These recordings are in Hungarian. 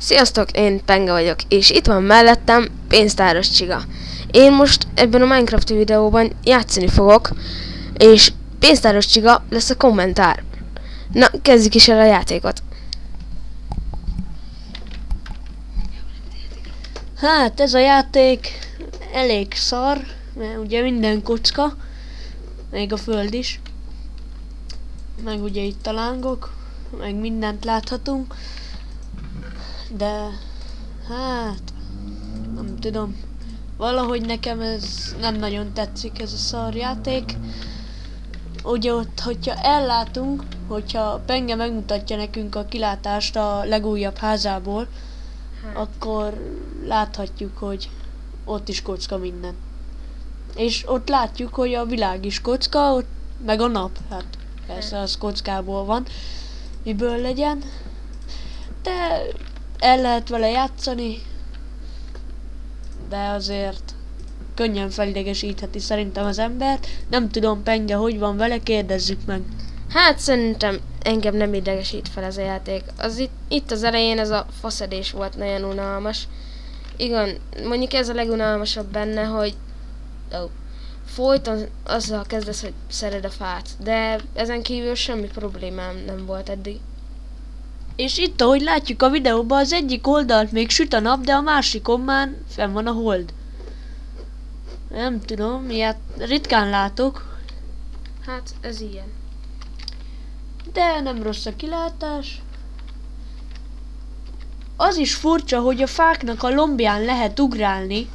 Sziasztok, én Penge vagyok, és itt van mellettem Pénztáros Csiga. Én most ebben a Minecraft videóban játszani fogok, és Pénztáros Csiga lesz a kommentár. Na, kezdjük is el a játékot. Hát ez a játék elég szar, mert ugye minden kocka, még a föld is, meg ugye itt a lángok, meg mindent láthatunk, de hát nem tudom, valahogy nekem ez nem nagyon tetszik, ez a szar játék. Ugye ott, hogyha ellátunk, hogyha Penge megmutatja nekünk a kilátást a legújabb házából, akkor láthatjuk, hogy ott is kocka minden. És ott látjuk, hogy a világ is kocka, ott meg a nap, hát persze az kockából van, miből legyen. De el lehet vele játszani, de azért könnyen felidegesítheti szerintem az embert. Nem tudom, Penge, hogy van vele, kérdezzük meg. Hát szerintem engem nem idegesít fel ez a játék. Itt az elején ez a faszedés volt nagyon unalmas. Igen, mondjuk ez a legunalmasabb benne, hogy folyton azzal kezdesz, hogy szeded a fát, de ezen kívül semmi problémám nem volt eddig. És itt, ahogy látjuk a videóban, az egyik oldalt még süt a nap, de a másikon már fenn van a hold. Nem tudom, ilyet ritkán látok. Hát ez ilyen. De nem rossz a kilátás. Az is furcsa, hogy a fáknak a lombján lehet ugrálni,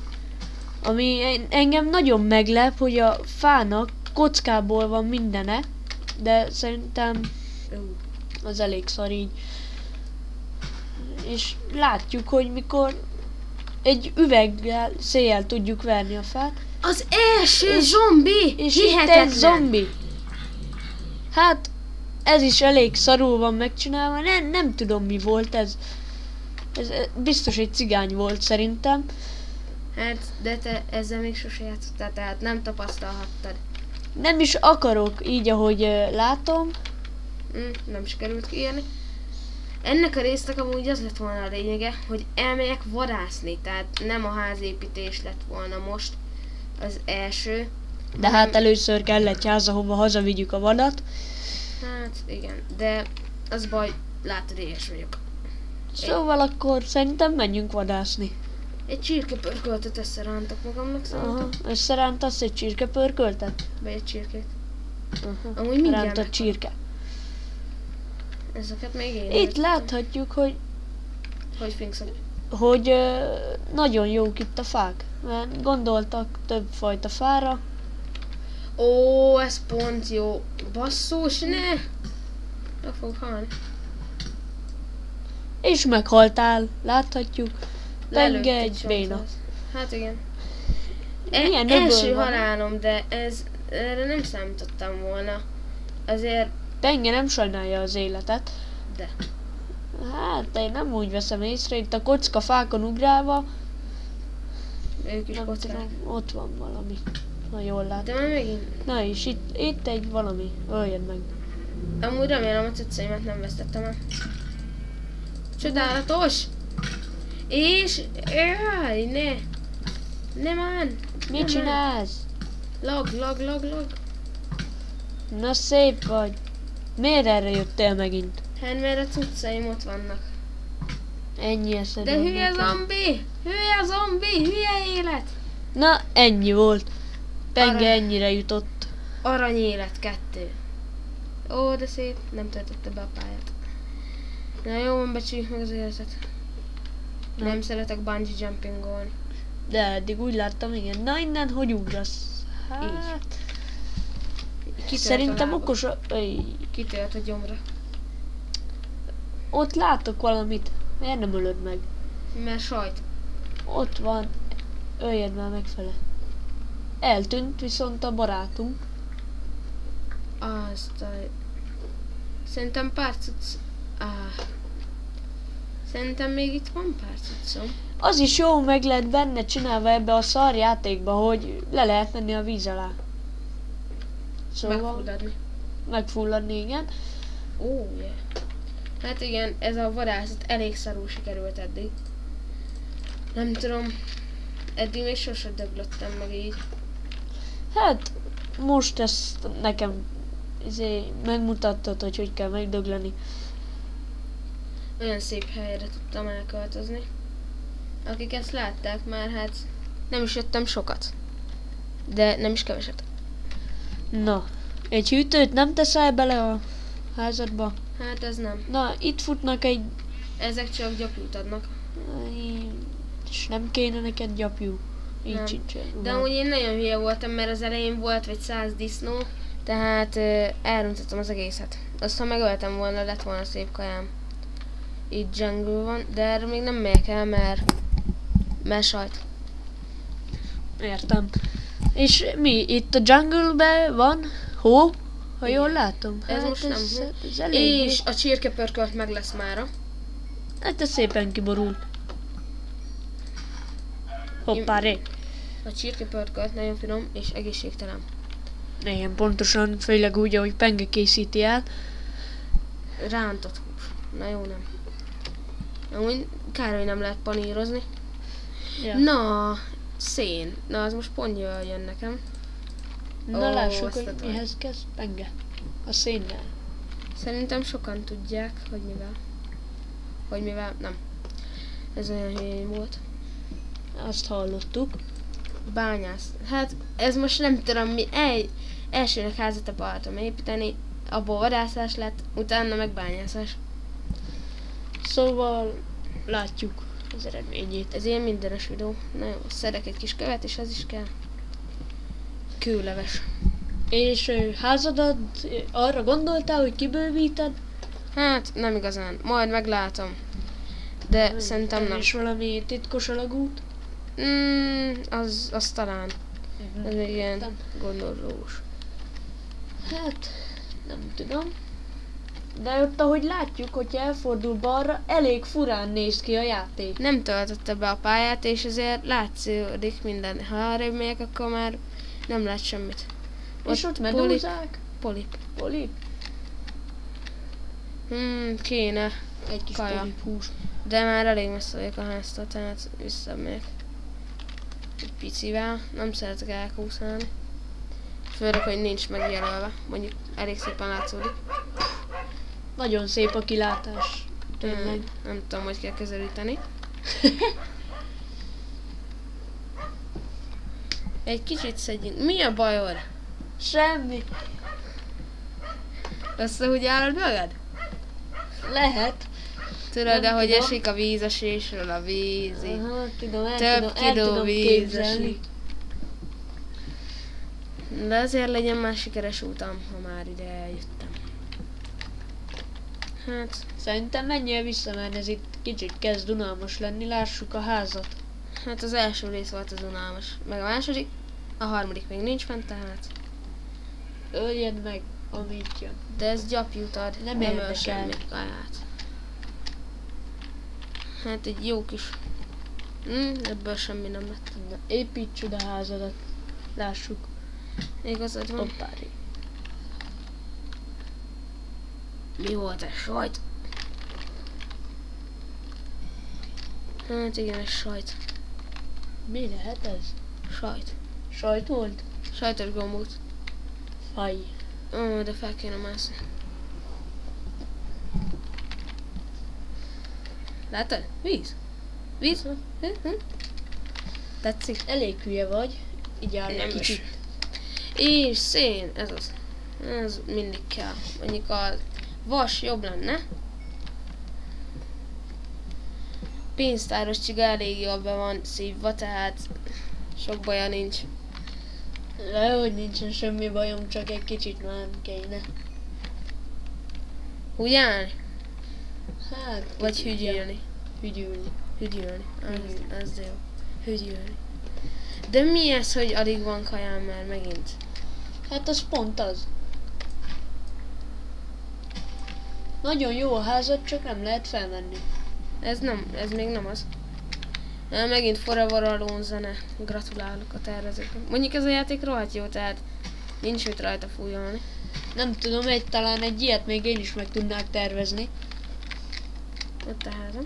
ami engem nagyon meglep, hogy a fának kockából van mindene, de szerintem az elég szar így. És látjuk, hogy mikor egy üveggel széjjel tudjuk verni a fát. Az első zombi! És itt egy zombi. Hát ez is elég szarul van megcsinálva, nem tudom mi volt ez. Ez biztos egy cigány volt szerintem. Hát, de te ezzel még sose játszottál, tehát nem tapasztalhattad. Nem is akarok, így ahogy látom. Nem sikerült kiírni. Ennek a résznek amúgy az lett volna a lényege, hogy elmegyek vadászni, tehát nem a házépítés lett volna most az első. De hát először kell egy ház, ahova hazavigyük a vadat. Hát igen, de az baj, látod, éhes vagyok. Szóval akkor szerintem menjünk vadászni. Egy csirkepörköltet összerántok magamnak szerintem. Aha, összerántasz egy csirkepörköltet? Vagy egy csirkét. Amúgy mindjárt rántott csirke. Ezeket még én itt láthatjuk, hogy finkszak. Hogy nagyon jók itt a fák. Mert gondoltak több fajta fára. Ó, ez pont jó. Basszus, ne! Meg fog halni. És meghaltál, láthatjuk. Penge egy béna. Hát igen. Első halálom, de erre nem számítottam volna. Azért... Penge nem sajnálja az életet. De. Hát én nem úgy veszem észre, itt a kocka fákon ugrálva. Ők is kockák. Ott van valami. Na jól látom. De már megint. Na és itt egy valami. Öljön meg. Amúgy remélem a cuccaimat nem vesztettem el. Csodálatos! És... Jaj, ne! Ne már! Mit csinálsz? Lag. Na szép vagy. Miért erre jöttél megint? Hát mert a cuccaim ott vannak. Ennyi eszed. De hülye zombi! Hülye élet! Na ennyi volt. Penge ennyire jutott. Arany élet 2. Ó, de szép. Nem töltötte be a pályát. Na jó, van, becsüljük meg az életet. Nem szeretek bungee jumpingolni. De eddig úgy láttam, igen. Na innen hogy ugrasz? Hát... Szerintem okos a... Kitört a gyomra. Ott látok valamit. Miért nem ölöd meg? Mert sajt. Ott van. Öljed már megfele. Eltűnt viszont a barátunk. Szerintem pár cucc... Szerintem még itt van pár cuccom. Az is jó meg lehet benne csinálva ebbe a szar játékba, hogy le lehet menni a víz alá. Szóval... Megfulladni. Megfulladni, igen. Ó, yeah. Hát igen, ez a vadászat elég szarul sikerült eddig. Nem tudom, eddig még sose döglöttem meg így. Hát, most ezt nekem megmutattad, hogy kell megdögleni. Olyan szép helyre tudtam elköltözni. Akik ezt látták már, hát nem is jöttem sokat. De nem is keveset. Na, egy hűtőt nem teszel bele a házadba? Hát ez nem. Na, itt futnak egy... Ezek csak gyapjút adnak. És nem kéne neked gyapjú. Így Nem. sincsen. De amúgy én nagyon hülye voltam, mert az elején volt vagy 100 disznó, tehát elrontottam az egészet. Azt ha megöltem volna, lett volna szép kajám. Itt jungle van, de erre még nem megyek el, mert sajt. Értem. És mi? Itt a jungle-ben van hó? Ha Igen. jól látom. Ez most nem hó. Ez elég. És a csirkepörkölt meg lesz mára. Hát ez szépen kiborult. Hoppá, ré. A csirkepörkölt nagyon finom és egészségtelen. Igen, pontosan, főleg úgy, ahogy Penge készíti el. Rántott hús. Na jó, nem. Amúgy kár, hogy nem lehet panírozni. Ja. Na, szén. Na, az most pont jön nekem. Na Ó, lássuk, azt hogy tudom. mihez kezd Penge. A szénnel. Szerintem sokan tudják, hogy mivel. Hogy mivel, nem. Ez olyan hülyén volt. Azt hallottuk. Bányász. Hát ez most nem tudom mi. Elsőnek házat akartam építeni, abból vadászás lett, utána meg bányászás. Szóval látjuk az eredményét. Ez ilyen mindenes videó. Na jó, szedek egy kis követ, és az is kell. Kőleves. És házadat arra gondoltál, hogy kibővíted? Hát nem igazán, majd meglátom. De szerintem nem. És valami titkos alagút? Az talán. Ez még ilyen Nem. gondolós. Hát, nem tudom. De ott, ahogy látjuk, hogy elfordul balra, elég furán néz ki a játék. Nem töltötte be a pályát, és ezért látszódik minden. Ha arrébb megyek, akkor már nem lát semmit. És ott medúzák? Polip. Polip? Kéne. Egy kis Kaja. polip hús. De már elég messze vagyok a háztól, tehát visszamegyek. Egy picivel. Nem szeretek elkúszálni. Főleg, hogy nincs megjelölve. Mondjuk elég szépen látszódik. Nagyon szép a kilátás. Tényleg. Nem tudom, hogy kell közelíteni. Egy kicsit szedjünk. Mi a bajod? Semmi. Össze, állod magad? Lehet. Tudod, Nem ahogy tudom. esik a vízesésről a víz. így. Aha, tudom, el Több kiló tudom víz képzelni. esik. De azért legyen már sikeres utam, ha már ide eljöttem. Hát, Szerintem menjél vissza, mert ez itt kicsit kezd unalmas lenni, lássuk a házat. hát az első rész volt az unalmas. Meg a második, a harmadik még nincs fent, tehát. Öljed meg, amit jön. De ez gyapjút ad, Nem öl érdekel. semmi kaját. Hát egy jó kis... ebből semmi nem lett. Na, építsd a házadat. Lássuk. Igazad van. Hoppári. Mi volt ez? Sajt? Hát igen, ez sajt. Mi lehet ez? Sajt. Sajt volt? Sajtos gombóc. Faj. De fel kéne mászni. Látod? Víz? Víz? Tetszik? Elég hülye vagy. Így áll Nem egy is. kicsit. És szén, ez az. Ez mindig kell. Mondjuk a vas jobb lenne. Pénztáros csiga elég jól be van szívva, tehát sok baja nincs. Lehogy nincsen semmi bajom, csak egy kicsit már kéne. Húgyálni? Hát, Vagy kicsit, hügyülni? ja. Hügyülni. Hügyülni. Hügyülni. Ez jó. Hügyülni. De mi ez, hogy alig van kajám már megint? Hát az pont az. Nagyon jó a házad, csak nem lehet felmenni. Ez még nem az. Megint Forever Alone zene. Gratulálok a tervezőknek. Mondjuk ez a játék rohadt jó, tehát nincs mit rajta fújolni. Nem tudom, talán egy ilyet még én is meg tudnák tervezni. Ott a házam.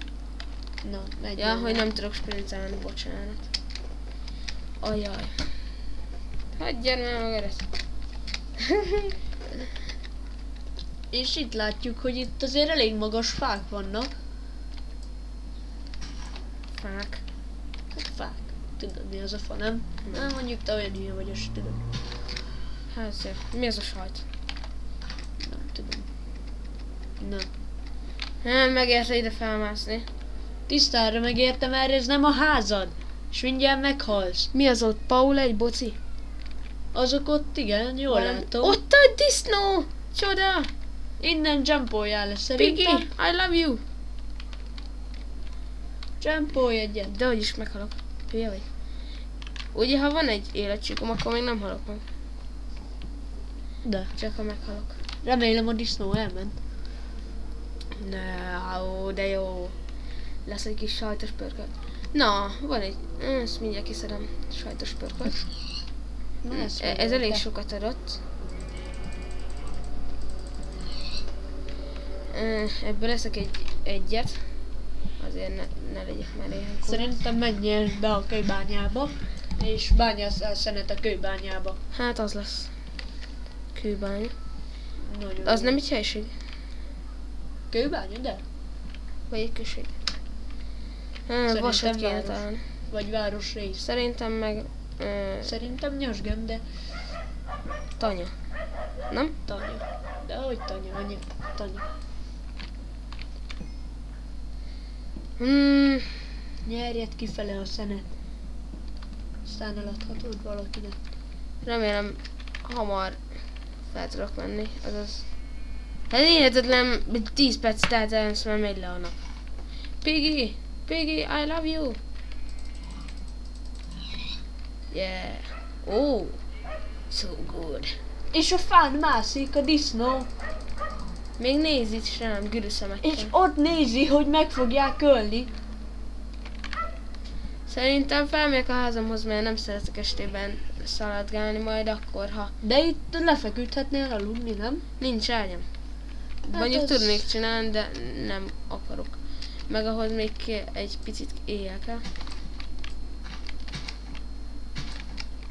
Na, megy. Ja, hogy nem tudok sprincelni, bocsánat. Ajaj. Hagyjad már magad ezt. És itt látjuk, hogy itt azért elég magas fák vannak. Fák. Hát fák. Tudod mi az a fa, nem? Nem, mondjuk te olyan hülye vagy, azt tudod. Hát szép. Mi az a sajt? Nem tudom. Na. Nem, megérte ide felmászni. Tisztára megértem, erre ez nem a házad. És mindjárt meghalsz. Mi az ott? Paul egy boci? Azok ott, igen, jól látom. Ott a disznó! Csoda! Innen jumpoljál le, Piggy, szerintem. I love you! Jumpolj egyet. De hogy is meghalok. Hülye vagy? Ugye, ha van egy életcsíkom, akkor még nem halok meg. De. Csak ha meghalok. Remélem a disznó elment. No, de jó. Lesz egy kis sajtos pörkölt. Na, van egy... Ezt mindjárt kiszedem. Sajtos pörkölt. Na, ezt Ez elég te. sokat adott. Ebből leszek egyet. Azért ne legyek már ilyen. Szerintem menjél be a kőbányába, és bányász el szenet a kőbányába. Hát az lesz. Kőbánya. Nagyon Az jó. nem egy helység? Kőbánya, de? Vagy egy község? Szerintem Vasat kéne város. találni. Vagy városrész. Szerintem meg... Szerintem nyosgöm, de Tanya. Nem? Tanya. De hogy Tanya, anya? Tanya. Nyerjed kifele a szenet. Aztán eladhatod valakinek. Remélem hamar fel tudok menni, azaz... Hát hihetetlen, 10 perc telt el, szóval megy le a nap. Piggy! Piggy, I love you! Yeah! Oh! So good! És a fán mászik a disznó, Még néz itt rám, gürűszemekkel. és ott nézi, hogy meg fogják ölni. Szerintem felmegyek a házamhoz, mert nem szeretek estében szaladgálni, majd akkor, ha De itt lefeküdhetnél aludni, nem? nincs ágyam. Hát Mondjuk ez- tudnék csinálni, de nem akarok. Meg ahhoz még egy picit éjjel kell.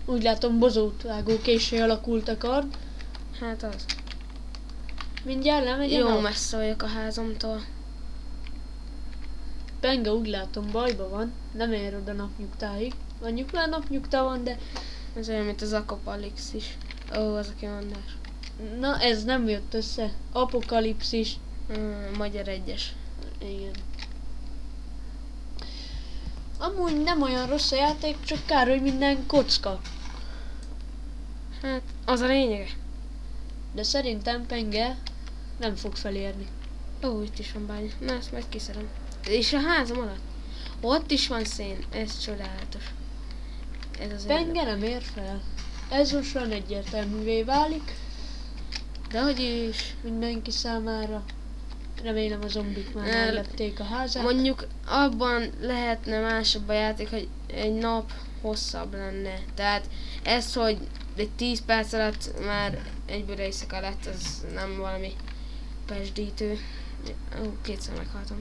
Úgy látom, bozótvágó késé alakult a kard. Hát az. Mindjárt lemegyek. Jó messze vagyok a házamtól. Penge úgy látom bajba van, nem ér oda napnyugtáig. Mondjuk már napnyugta van, de Ez olyan, mint az apokalipszis. Ó, az a kimondás. na ez nem jött össze. Apokalipszis. Magyar egyes. Igen. Amúgy nem olyan rossz a játék, csak kár, hogy minden kocka. Hát, az a lényege. De szerintem Penge nem fog felérni. Ó, itt is van bánya. Na, ezt majd kiszedem. És a házam alatt. Ott is van szén. Ez csodálatos. Ez az Penge nem ér fel. Ez most olyan egyértelművé válik De hogy is. mindenki számára. Remélem a zombik már El- ellepték a házát. Mondjuk abban lehetne másabb a játék, hogy egy nap hosszabb lenne. Tehát ez, hogy egy 10 perc alatt már egyből éjszaka lett, az nem valami pesdítő. Ó, kétszer meghaltam.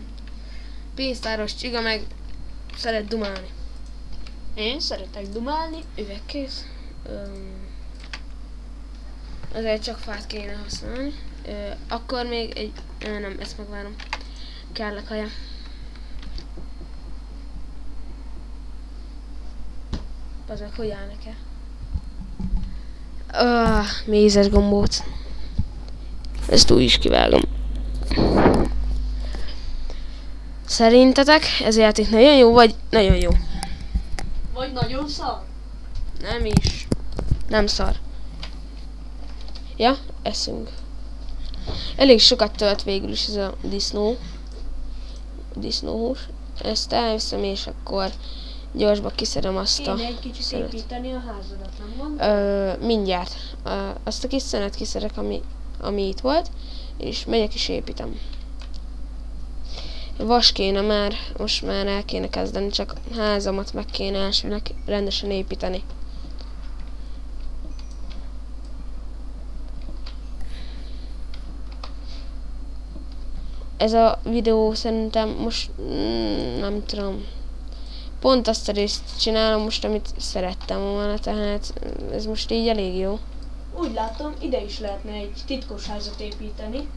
Pénztáros csiga meg szeret dumálni. Én szeretek dumálni. Üvegkész. Azért csak fát kéne használni. Akkor még egy... nem, ezt megvárom. Kell a kaja. Az meg hogy állnak el? Mézes gombóc. Ezt úgy is kivágom. Szerintetek ez a játék nagyon jó, vagy nagyon jó? Vagy nagyon szar. Nem is. Nem szar. Ja, eszünk. Elég sokat tölt végül is ez a disznóhús. Ezt elviszem, és akkor gyorsba kiszedem azt a... Kéne egy kicsit építeni a házadat, nem mondod? Mindjárt. Azt a kis szenet kiszedek, ami itt volt, és megyek és építem. Vas kéne már, most már el kéne kezdeni, csak a házamat meg kéne elsőnek rendesen építeni. ez a videó szerintem most nem tudom. Pont azt a részt csinálom most, amit szerettem volna, tehát ez most így elég jó. Úgy látom, ide is lehetne egy titkos házat építeni.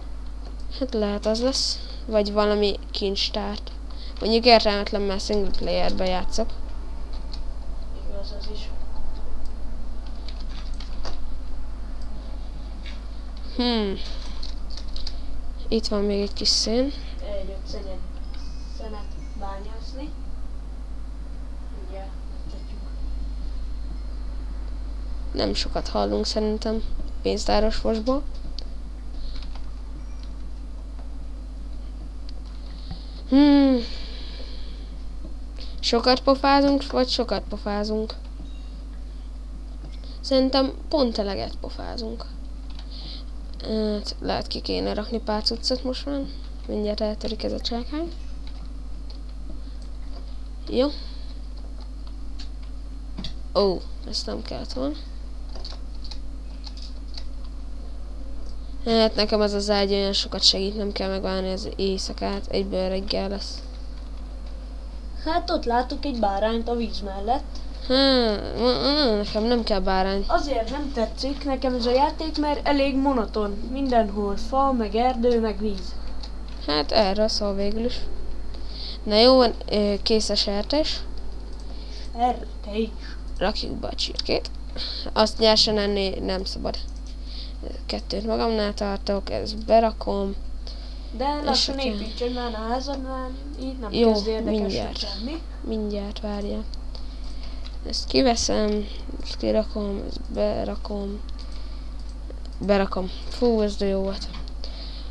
Hát lehet az lesz, vagy valami kincstárt. Mondjuk értelmetlen, mert single playerbe játszok. Igaz, az is. Itt van még egy kis szén. Eljöttök szenet bányászni. Ugye, tetjük. Nem sokat hallunk szerintem pénztáros fosból. Sokat pofázunk, vagy sokat pofázunk? Szerintem pont eleget pofázunk. Hát, lehet ki kéne rakni pár cuccot most már. Mindjárt eltörik ez a csákány. Jó. Ó, ezt nem kellett volna. Hát nekem ez az ágy olyan sokat segít, nem kell megválni az éjszakát, egyből reggel lesz. Hát ott látok egy bárányt a víz mellett. Nekem nem kell bárány. Azért nem tetszik nekem ez a játék, mert elég monoton. Mindenhol fa, meg erdő, meg víz. Hát erre szól végül is. Na jó, van, kész a sertés. Sertés. Rakjuk be a csirkét. Azt nyersen enni nem szabad. Kettőt magamnál tartok, ezt berakom. De lassan építsön már a házad, már így nem jó, kezd érdekesnek mindjárt. semmi. Mindjárt várjál. Ezt kiveszem, ezt kirakom, ezt berakom. Berakom. Fú, ez de jó volt.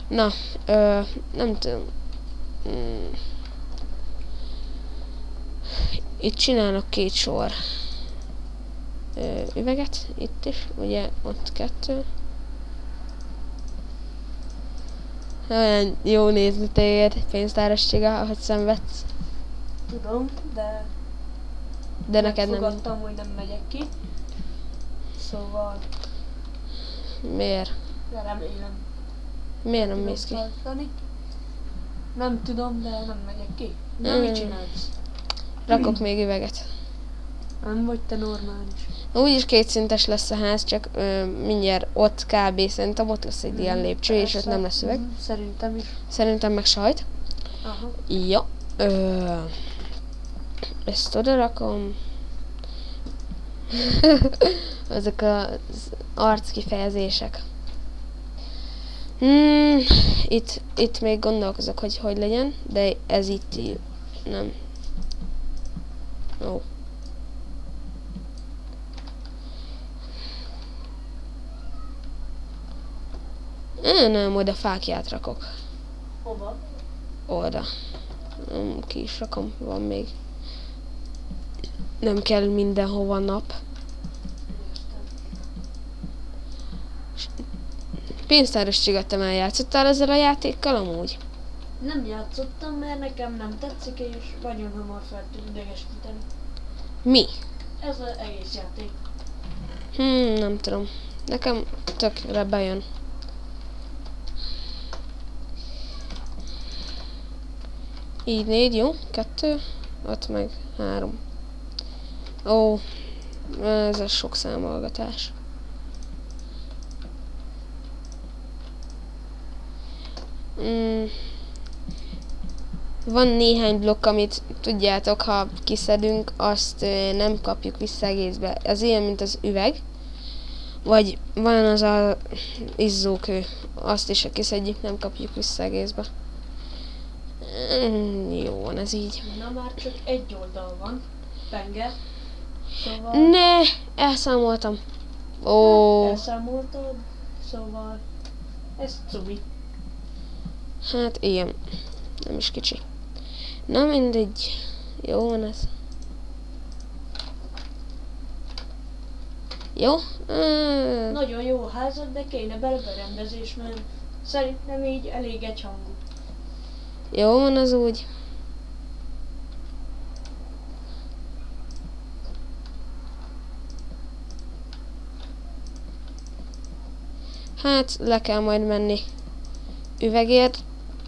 Na, nem tudom. Itt csinálok 2 sor üveget, itt is, ugye ott 2. Olyan jó nézni téged, pénztáros csiga, ahogy szenvedsz. Tudom, de neked nem. Fogadtam, hogy nem megyek ki. Szóval... Miért? De remélem. Miért nem mész ki? Tartani. Nem tudom, de nem megyek ki. Na, mit csinálsz? Rakok még üveget. Nem vagy te normális. Úgyis 2 szintes lesz a ház, csak mindjárt ott kb. Szerintem ott lesz egy ilyen lépcső, és ott nem lesz üveg. Szerintem is. Szerintem meg sajt. Aha. Jó. Ezt oda rakom. Ezek az arckifejezések. Itt még gondolkozok, hogy legyen, de ez itt nem. Ó. Nem, oda fákját rakok. Hova? Oda. Ki is rakom, van még. Nem kell mindenhova nap. Pénztáros csiga, te már játszottál ezzel a játékkal amúgy? Nem játszottam, mert nekem nem tetszik, és nagyon hamar fel tud idegesíteni. Mi? Ez az egész játék. Nem tudom. Nekem tökre bejön. Így 4, jó? 2, ott meg 3. Ó, ez a sok számolgatás. Van néhány blokk, amit tudjátok, ha kiszedünk, azt nem kapjuk vissza egészbe. Ez ilyen, mint az üveg. Vagy van az a izzókő, azt is, ha kiszedjük, nem kapjuk vissza egészbe. Jó van ez így. Na már csak egy oldal van, penge. Szóval... Ne, elszámoltam. Ó. Elszámoltad, szóval ez cubi. Hát ilyen. Nem is kicsi. Na mindegy. Jó van ez. Jó? Nagyon jó házad, de kéne bele berendezés, mert szerintem így elég egyhangú. Jó van az úgy. Hát le kell majd menni üvegért.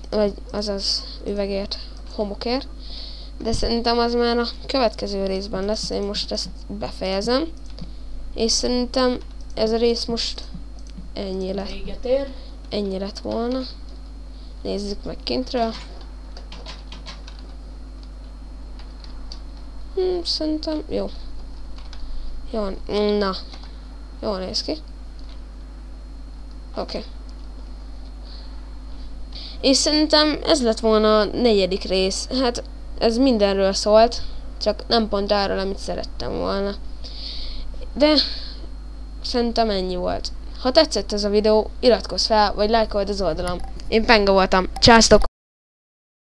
vagy azaz üvegért, homokért. De szerintem az már a következő részben lesz, én most ezt befejezem. És szerintem ez a rész most ennyi lett. Véget ér. Ennyi lett volna. Nézzük meg kintről. Szerintem jó. Jó, na. Jól néz ki. Oké. És szerintem ez lett volna a 4. rész. Hát ez mindenről szólt, csak nem pont arról, amit szerettem volna. De szerintem ennyi volt. Ha tetszett ez a videó, iratkozz fel, vagy lájkold az oldalam. Én Penga voltam. Császtok!